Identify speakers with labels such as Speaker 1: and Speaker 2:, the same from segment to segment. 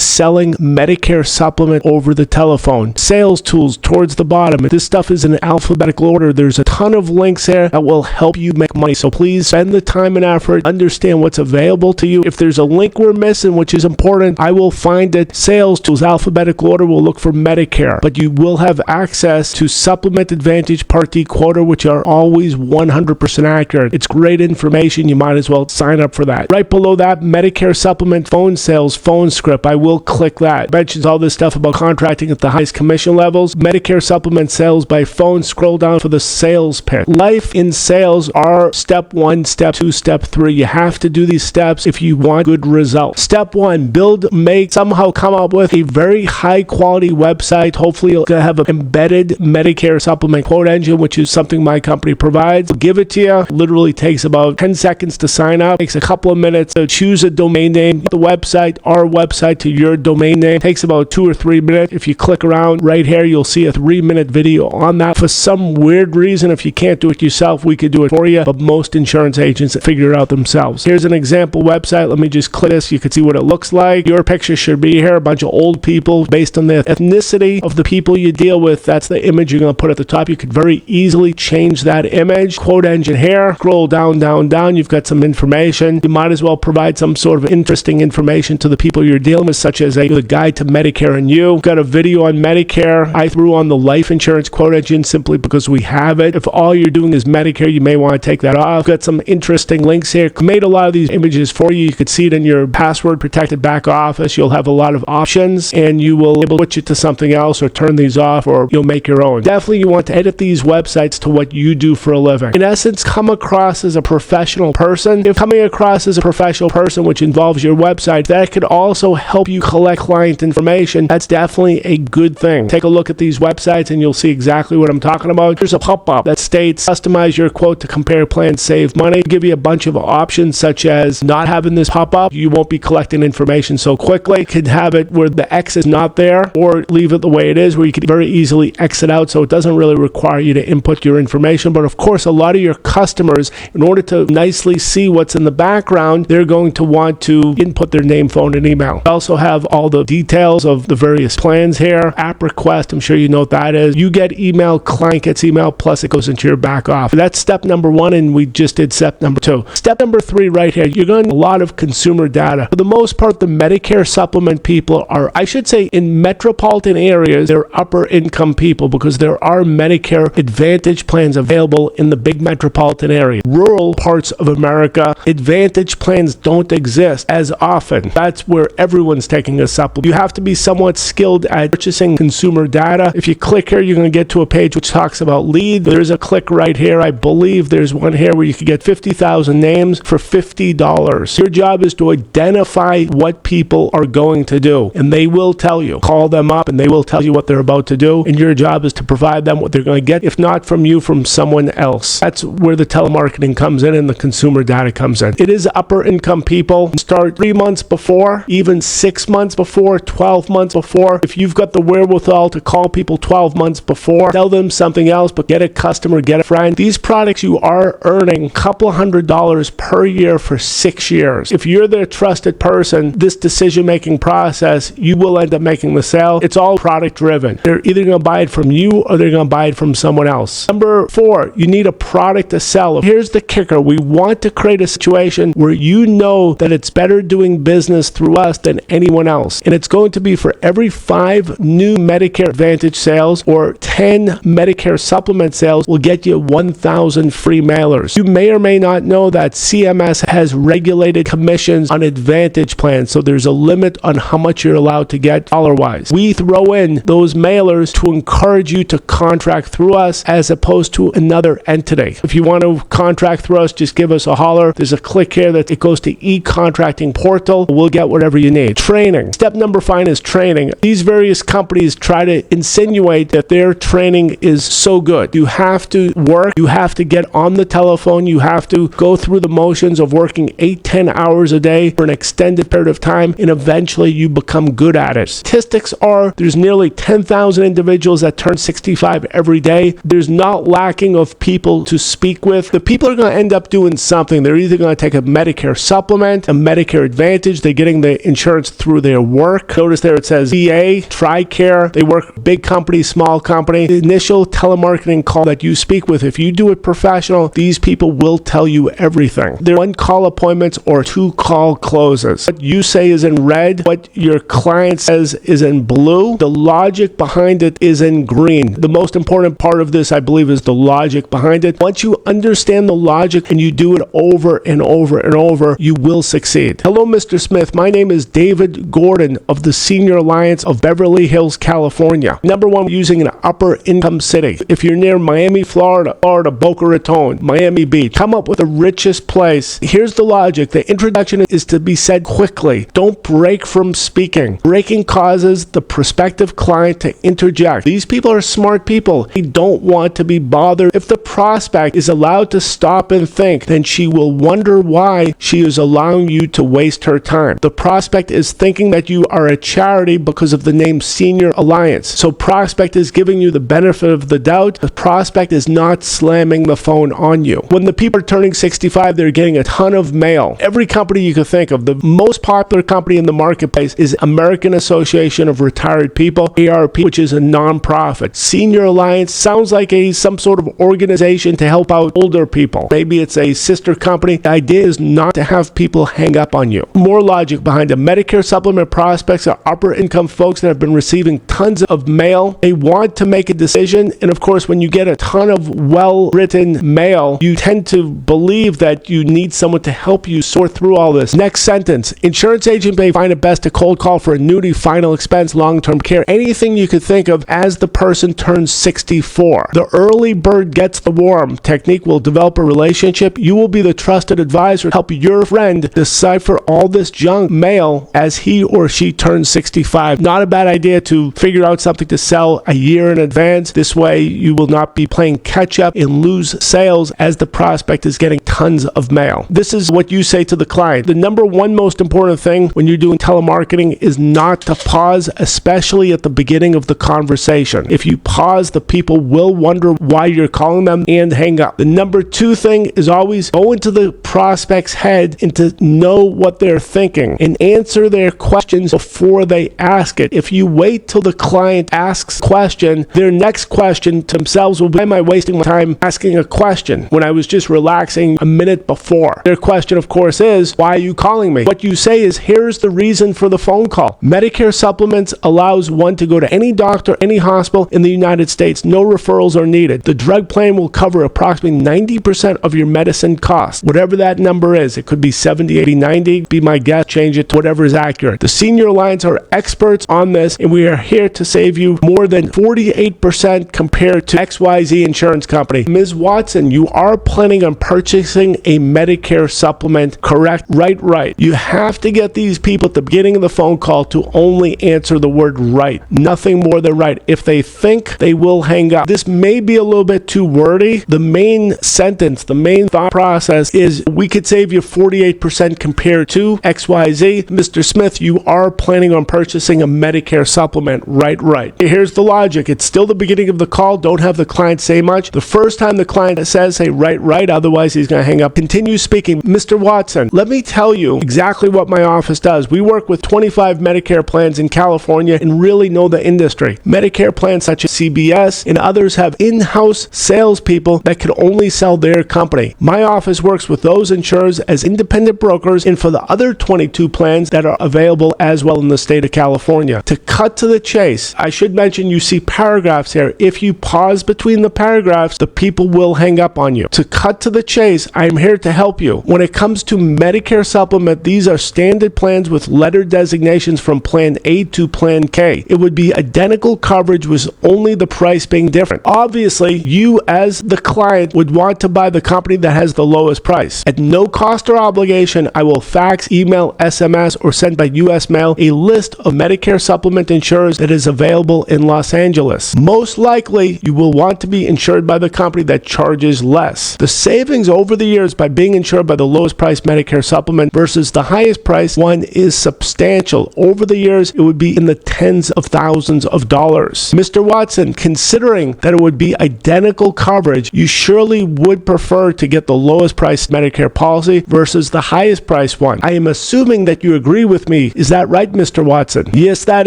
Speaker 1: selling Medicare supplement over the telephone. Sales tools towards the bottom. This stuff is in alphabetical order. There's a ton of links there that will help you make money. So please spend the time and effort, understand what's available to you. If there's a link we're missing, which is important, I will find it. Sales tools, alphabetical order, will look for Medicare, but you will have access to Supplement Advantage Part D quota, which are always 100% accurate. It's great information. You might as well sign up for that. Right below that, Medicare supplement phone sales, phone script. I will click that. It mentions all this stuff about contracting at the highest commission levels. Medicare supplement sales by phone. Scroll down for the sales pitch. Life in sales are step 1, step 2, step 3. You have to do these steps if you want good results. Step 1, build, make, somehow come up with a very high quality website. Hopefully you'll have an embedded Medicare supplement quote engine, which is something my company provides. We'll give it to you. Literally takes about 10 seconds to sign up. Takes a couple of minutes to choose a domain name. The website, our website, to your domain name. Takes about 2 or 3 minutes. If you click around right here, you'll see a 3-minute video on that. For some weird reason, if you can't do it yourself, we could do it for you, but most insurance agents figure it out themselves. Here's an example website. Let me just click this. You can see what it looks like. Your picture should be here. A bunch of old people based on the ethnicity of the people you deal with. That's the image you're going to put at the top. You could very easily change that image. Quote engine here. Scroll down, down, down. You've got some information. You might as well provide some sort of interesting information to the people you're dealing with, such as a guide to Medicare and you. Got a video on Medicare. I threw on the life insurance quote engine simply because we have it. If all you're doing is Medicare, you may want to take that off. Got some interesting links here. Made a lot of these images for you. You could see it in your password protected back office. You'll have a lot of options and you will be able to switch it to something else or turn these off, or you'll make your own. Definitely you want to edit these websites to what you do for a living. In essence, come across as a professional person. If coming across as a professional person, which involves your website, that could also help you collect client information. That's definitely a good thing. Take a look at these websites and you'll see exactly what I'm talking about. There's a pop-up that states customize your quote to compare plans, save money. Give you a bunch of options, such as not having this pop-up. You won't be collecting information so quickly. You could have it where the X is not there, or leave it the way it is, where you can very easily exit out, so it doesn't really require you to input your information. But of course, a lot of your customers, in order to nicely see what's in the background, they're going to want to input their name, phone, and email. I also have all the details of the various plans here. App request, I'm sure you know what that is. You get email, client gets email, plus it goes into your back office. That's step number 1, and we just did step number 2. Step number 3 right here, you're going to need a lot of consumer data. For the most part, the Medicare supplement people are, I should say, in metropolitan areas, they're upper income people, because there are Medicare Advantage plans available in the big metropolitan area. Rural parts of America, Advantage plans don't exist as often. That's where everyone's taking a supplement. You have to be somewhat skilled at purchasing consumer data. If you click here, you're going to get to a page which talks about lead. There's a click right here. I believe there's one here where you can get 50,000 names for $50. Your job is to identify what people are going to do, and they will tell you. Call them up and they will tell you what they're about to do, and your job is to provide them what they're going to get, if not from you, from someone else. That's where the telemarketing comes in and the consumer data comes in. It is upper income people. Start 3 months before, even 6 months before, 12 months before. If you've got the wherewithal to call people 12 months before, tell them something else, but get a customer, get a friend. These products, you are earning a couple $100 per year for 6 years. If you're the trusted person, this decision-making process, you will end up making the sale. It's all product driven. They're either going to buy it from you or they're going to buy it from someone else. Number 4, you need a product to sell. Here's the kicker. We want to create a situation where you know that it's better doing business through us than anyone else. And it's going to be for every 5 new Medicare Advantage sales or 10 Medicare supplement sales will get you 1,000 free mailers. You may or may not know that CMS has regulated commissions on Advantage plans, so there's a limit on how much you're allowed to get dollar-wise. We throw in those mailers to encourage you to contract through us as opposed to another entity. If you want to contract through us, just give us a holler. There's a click here that it goes to e-contracting portal. We'll get whatever you need. Training. Step number 5 is training. These various companies try to insinuate that their training is so good. You have to work. You have to get on the telephone. You have to go through the motions of working 8-10 hours a day for an extended period of time, and eventually you become good at it. Statistics are there's nearly 10,000 individuals that turn 65 every day. There's not lacking of people to speak with. The people are going to end up doing something. They're either going to take a Medicare supplement, a Medicare Advantage. They're getting the insurance through through their work. Notice there it says VA, TRICARE. They work big company, small company. The initial telemarketing call that you speak with, if you do it professional, these people will tell you everything. They're 1-call appointments or 2-call closes. What you say is in red. What your client says is in blue. The logic behind it is in green. The most important part of this, I believe, is the logic behind it. Once you understand the logic and you do it over and over and over, you will succeed. Hello, Mr. Smith. My name is David Gordon of the Senior Alliance of Beverly Hills, California. Number one, using an upper income city. If you're near Miami, Florida, Boca Raton, Miami Beach, come up with the richest place. Here's the logic. The introduction is to be said quickly. Don't break from speaking. Breaking causes the prospective client to interject. These people are smart people. They don't want to be bothered. If the prospect is allowed to stop and think, then she will wonder why she is allowing you to waste her time. The prospect is thinking that you are a charity because of the name Senior Alliance. So prospect is giving you the benefit of the doubt. The prospect is not slamming the phone on you. When the people are turning 65, they're getting a ton of mail. Every company you could think of. The most popular company in the marketplace is American Association of Retired People, ARP, which is a non-profit. Senior Alliance sounds like some sort of organization to help out older people. Maybe it's a sister company. The idea is not to have people hang up on you. More logic behind it. Medicare supplement prospects are upper income folks that have been receiving tons of mail. They want to make a decision, and of course, when you get a ton of well-written mail, you tend to believe that you need someone to help you sort through all this. Next sentence. Insurance agent may find it best to cold call for annuity, final expense, long-term care, anything you could think of as the person turns 64. The early bird gets the worm technique will develop a relationship. You will be the trusted advisor to help your friend decipher all this junk mail as he or she turns 65. Not a bad idea to figure out something to sell a year in advance. This way you will not be playing catch up and lose sales as the prospect is getting tons of mail. This is what you say to the client. The number one most important thing when you're doing telemarketing is not to pause, especially at the beginning of the conversation. If you pause, the people will wonder why you're calling them and hang up. The number two thing is always go into the prospect's head and to know what they're thinking and answer their questions before they ask it. If you wait till the client asks a question, their next question to themselves will be, why am I wasting my time asking a question when I was just relaxing a minute before? Their question, of course, is, why are you calling me? What you say is, here's the reason for the phone call. Medicare supplements allows one to go to any doctor, any hospital in the United States. No referrals are needed. The drug plan will cover approximately 90% of your medicine costs. Whatever that number is, it could be 70, 80, 90. Be my guess, change it to whatever is accurate. The Senior Alliance are experts on this, and we are here to save you more than 48% compared to XYZ Insurance Company. Ms. Watson, you are planning on purchasing a Medicare supplement, correct? Right. You have to get these people at the beginning of the phone call to only answer the word right. Nothing more than right. If they think, they will hang up. This may be a little bit too wordy. The main sentence, the main thought process is, we could save you 48% compared to XYZ. Mr. Smith, you are planning on purchasing a Medicare supplement, right? Here's the logic. It's still the beginning of the call. Don't have the client say much. The first time the client says, say right, otherwise he's going to hang up. Continue speaking. Mr. Watson, let me tell you exactly what my office does. We work with 25 Medicare plans in California and really know the industry. Medicare plans such as CBS and others have in-house salespeople that can only sell their company. My office works with those insurers as independent brokers and for the other 22 plans that are available as well in the state of California. To cut to the chase, I should mention you see paragraphs here. If you pause between the paragraphs, the people will hang up on you. To cut to the chase, I am here to help you. When it comes to Medicare supplement, these are standard plans with letter designations from Plan A to Plan K. It would be identical coverage with only the price being different. Obviously, you as the client would want to buy the company that has the lowest price. At no cost or obligation, I will fax, email, SMS, or send by U.S. mail a list of Medicare supplement insurers that is available in Los Angeles. Most likely, you will want to be insured by the company that charges less. The savings over the years by being insured by the lowest price Medicare supplement versus the highest price one is substantial. Over the years, it would be in the tens of thousands of dollars. Mr. Watson, considering that it would be identical coverage, you surely would prefer to get the lowest price Medicare policy versus the highest price one. I am assuming that you agree with me me. Is that right, Mr. Watson? Yes, that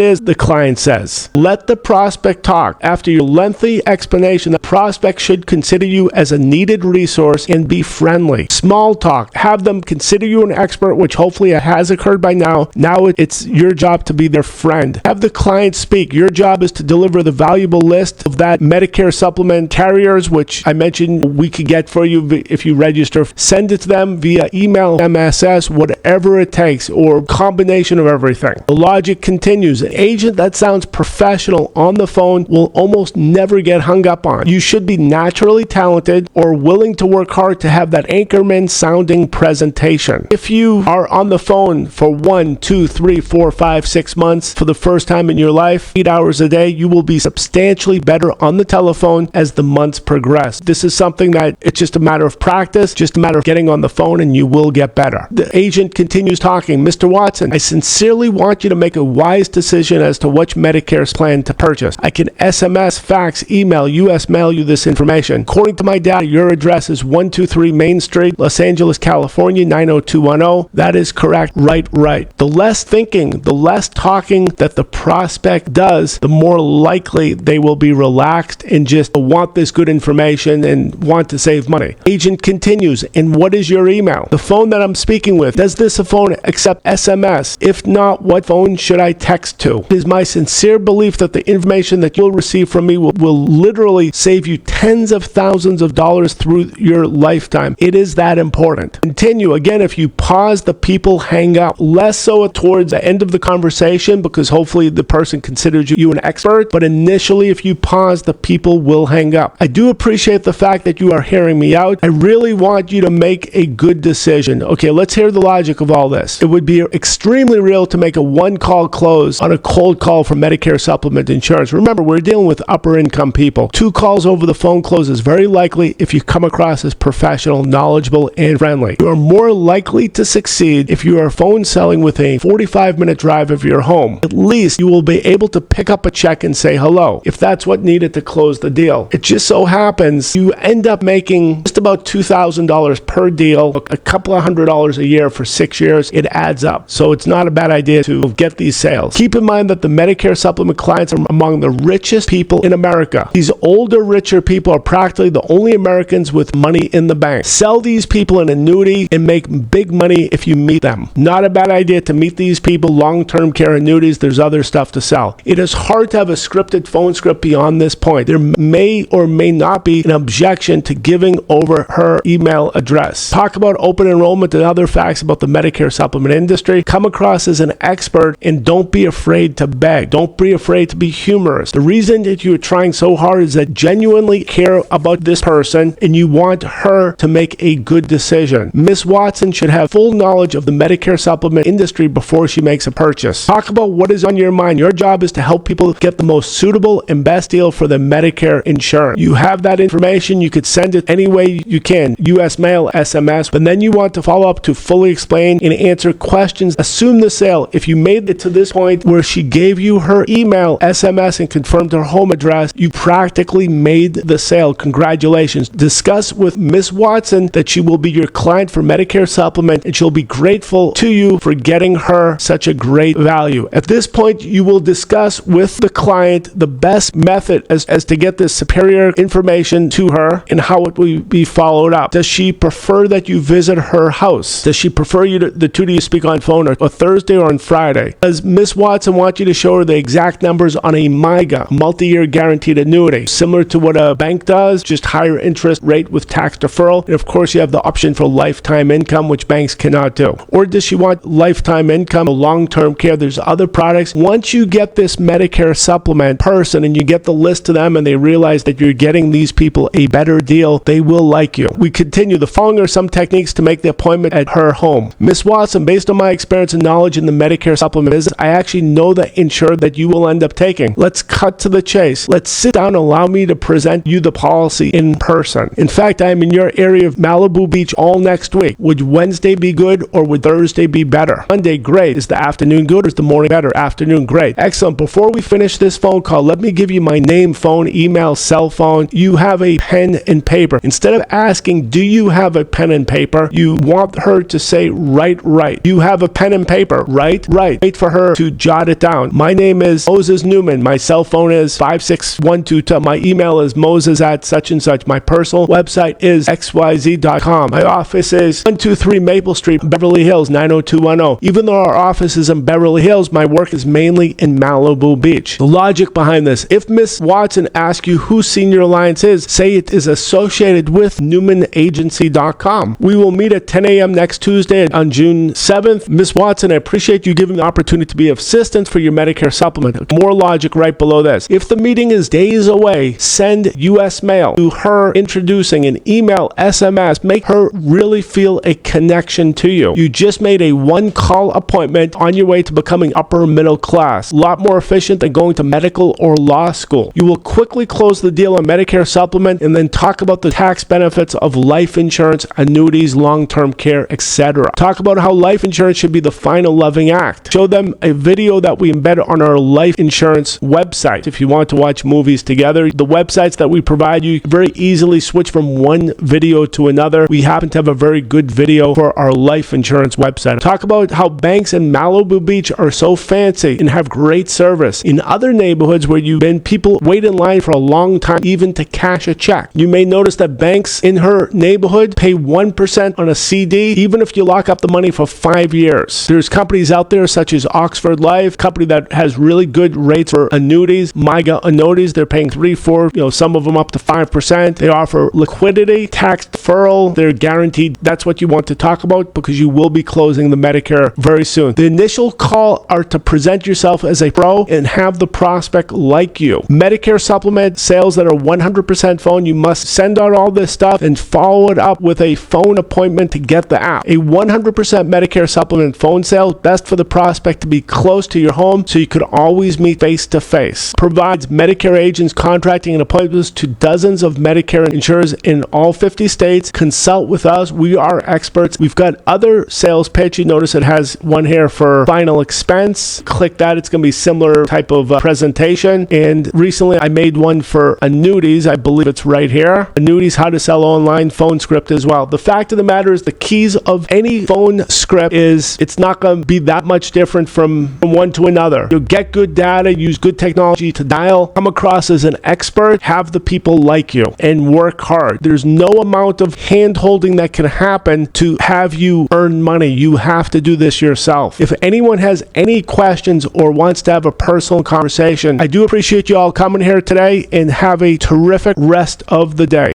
Speaker 1: is, the client says. Let the prospect talk. After your lengthy explanation, the prospect should consider you as a needed resource and be friendly. Small talk. Have them consider you an expert, which hopefully has occurred by now. Now it's your job to be their friend. Have the client speak. Your job is to deliver the valuable list of that Medicare supplement carriers, which I mentioned we could get for you if you register. Send it to them via email, MSS, whatever it takes, or combination of everything. The logic continues. An agent that sounds professional on the phone will almost never get hung up on. You should be naturally talented or willing to work hard to have that anchorman sounding presentation. If you are on the phone for 1, 2, 3, 4, 5, 6 months for the first time in your life, 8 hours a day, you will be substantially better on the telephone as the months progress. This is something that it's just a matter of practice, just a matter of getting on the phone, and you will get better. The agent continues talking. Mr. Watson, I sincerely want you to make a wise decision as to which Medicare plan to purchase. I can SMS, fax, email, US mail you this information. According to my data, your address is 123 Main Street, Los Angeles, California, 90210. That is correct. Right. The less thinking, the less talking that the prospect does, the more likely they will be relaxed and just want this good information and want to save money. Agent continues, and what is your email? The phone that I'm speaking with, does this phone accept SMS? If not, what phone should I text to? It is my sincere belief that the information that you'll receive from me will literally save you tens of thousands of dollars through your lifetime. It is that important. Continue. Again, if you pause, the people hang up. Less so towards the end of the conversation, because hopefully the person considers you an expert, but initially if you pause, the people will hang up. I do appreciate the fact that you are hearing me out. I really want you to make a good decision. Okay, let's hear the logic of all this. It would be extremely real to make a one-call close on a cold call for Medicare supplement insurance. Remember, we're dealing with upper income people. 2 calls over the phone close is very likely if you come across as professional, knowledgeable, and friendly. You are more likely to succeed if you are phone selling within a 45-minute drive of your home. At least you will be able to pick up a check and say hello, if that's what needed to close the deal. It just so happens you end up making just about $2,000 per deal, a couple of $100 a year for 6 years. It adds up. So it's not a bad idea to get these sales. Keep in mind that the Medicare supplement clients are among the richest people in America. These older, richer people are practically the only Americans with money in the bank. Sell these people an annuity and make big money if you meet them. Not a bad idea to meet these people. Long-term care annuities, there's other stuff to sell. It is hard to have a scripted phone script beyond this point. There may or may not be an objection to giving over her email address. Talk about open enrollment and other facts about the Medicare supplement industry. Come across as an expert and don't be afraid to beg. Don't be afraid to be humorous. The reason that you're trying so hard is that genuinely care about this person and you want her to make a good decision. Miss Watson should have full knowledge of the Medicare supplement industry before she makes a purchase. Talk about what is on your mind. Your job is to help people get the most suitable and best deal for their Medicare insurance. You have that information. You could send it any way you can. US mail, SMS, but then you want to follow up to fully explain and answer questions. Assume the sale. If you made it to this point where she gave you her email, SMS, and confirmed her home address, you practically made the sale. Congratulations. Discuss with Miss Watson that she will be your client for Medicare supplement and she'll be grateful to you for getting her such a great value. At this point, you will discuss with the client the best method as to get this superior information to her and how it will be followed up. Does she prefer that you visit her house? Does she prefer the two of you speak on phone or Thursday or on Friday? Does Miss Watson want you to show her the exact numbers on a MIGA, multi-year guaranteed annuity, similar to what a bank does, just higher interest rate with tax deferral? And of course, you have the option for lifetime income, which banks cannot do. Or does she want lifetime income, long-term care? There's other products. Once you get this Medicare supplement person and you get the list to them and they realize that you're getting these people a better deal, they will like you. We continue. The following are some techniques to make the appointment at her home. Miss Watson, based on my experience and knowledge in the Medicare supplement business, I actually know the insurer that you will end up taking. Let's cut to the chase. Let's sit down and allow me to present you the policy in person. In fact, I am in your area of Malibu Beach all next week. Would Wednesday be good or would Thursday be better? Monday, great. Is the afternoon good or is the morning better? Afternoon, great. Excellent. Before we finish this phone call, let me give you my name, phone, email, cell phone. You have a pen and paper. Instead of asking, do you have a pen and paper? You want her to say, right. You have a pen and paper? paper, right? Right. Wait for her to jot it down. My name is Moses Newman. My cell phone is 56122. My email is moses@such and such. My personal website is xyz.com. My office is 123 Maple Street, Beverly Hills, 90210. Even though our office is in Beverly Hills, my work is mainly in Malibu Beach. The logic behind this: if Miss Watson asks you who Senior Alliance is, say it is associated with NewmanAgency.com. We will meet at 10 a.m. next Tuesday on June 7th. Miss Watson, I appreciate you giving the opportunity to be of assistance for your Medicare supplement. More logic right below this. If the meeting is days away, send U.S. mail to her introducing an email, SMS. Make her really feel a connection to you. You just made a one-call appointment on your way to becoming upper middle class. A lot more efficient than going to medical or law school. You will quickly close the deal on Medicare supplement and then talk about the tax benefits of life insurance, annuities, long-term care, etc. Talk about how life insurance should be the final loving act. Show them a video that we embedded on our life insurance website. If you want to watch movies together, the websites that we provide, you very easily switch from one video to another. We happen to have a very good video for our life insurance website. Talk about how banks in Malibu Beach are so fancy and have great service. In other neighborhoods where you've been, people wait in line for a long time even to cash a check. You may notice that banks in her neighborhood pay 1% on a CD even if you lock up the money for 5 years. There's companies out there such as Oxford Life, a company that has really good rates for annuities. MIGA annuities, they're paying 3, 4, some of them up to 5%. They offer liquidity, tax deferral. They're guaranteed. That's what you want to talk about because you will be closing the Medicare very soon. The initial call are to present yourself as a pro and have the prospect like you. Medicare supplement sales that are 100% phone, you must send out all this stuff and follow it up with a phone appointment to get the app. A 100% Medicare supplement phone sale, best for the prospect to be close to your home so you could always meet face to face. Provides Medicare agents contracting and appointments to dozens of Medicare insurers in all 50 states. Consult with us. We are experts. We've got other sales pitch. You notice it has one here for final expense. Click that. It's going to be similar type of presentation. And recently I made one for annuities. I believe it's right here. Annuities, how to sell online, phone script as well. The fact of the matter is the keys of any phone script is it's not going to be that much different from one to another. You'll get good data, use good technology to dial, come across as an expert, have the people like you, and work hard. There's no amount of hand-holding that can happen to have you earn money. You have to do this yourself. If anyone has any questions or wants to have a personal conversation, I do appreciate you all coming here today and have a terrific rest of the day.